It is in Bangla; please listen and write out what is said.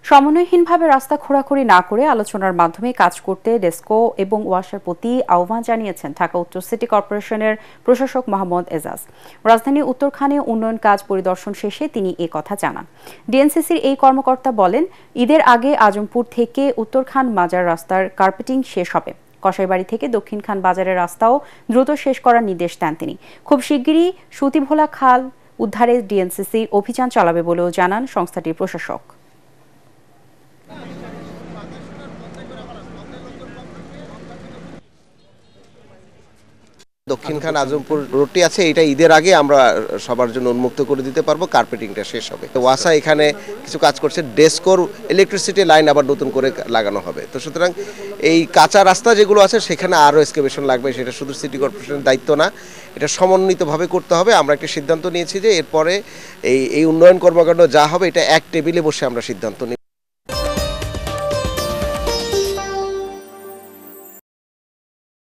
সমন্বয়হীনভাবে রাস্তা খোঁড়াখুঁড়ি না করে আলোচনার মাধ্যমে কাজ করতে ডেসকো এবং ওয়াসার প্রতি আহ্বান জানিয়েছেন ঢাকা উত্তর সিটি কর্পোরেশনের প্রশাসক মোহাম্মদ এজাজ। রাজধানীর উত্তরখানে উন্নয়ন কাজ পরিদর্শন শেষে তিনি এ কথা জানান। ডিএনসিসির এই কর্মকর্তা বলেন, ঈদের আগে আজমপুর থেকে উত্তরখান মাজার রাস্তার কার্পেটিং শেষ হবে। কসাইবাড়ি থেকে দক্ষিণখান বাজারের রাস্তাও দ্রুত শেষ করার নির্দেশ দেন তিনি। খুব শিগগিরই সুতিভোলা খাল উদ্ধারে ডিএনসিসি অভিযান চালাবে বলেও জানান সংস্থাটির প্রশাসক। দক্ষিণখান আজমপুর রোডটি আছে, এটা ঈদের আগে আমরা সবার জন্য উন্মুক্ত করে দিতে পারবো, কার্পেটিংটা শেষ হবে। ওয়াসা এখানে কিছু কাজ করছে, ডেসকোর ইলেকট্রিসিটি লাইন আবার নতুন করে লাগানো হবে। তো সুতরাং এই কাঁচা রাস্তা যেগুলো আছে সেখানে আরও এক্সকেভেশন লাগবে, সেটা শুধু সিটি কর্পোরেশনের দায়িত্ব না, এটা সমন্বিতভাবে করতে হবে। আমরা একটা সিদ্ধান্ত নিয়েছি যে এরপরে এই উন্নয়ন কর্মকাণ্ড যা হবে এটা এক টেবিলে বসে আমরা সিদ্ধান্ত নিব।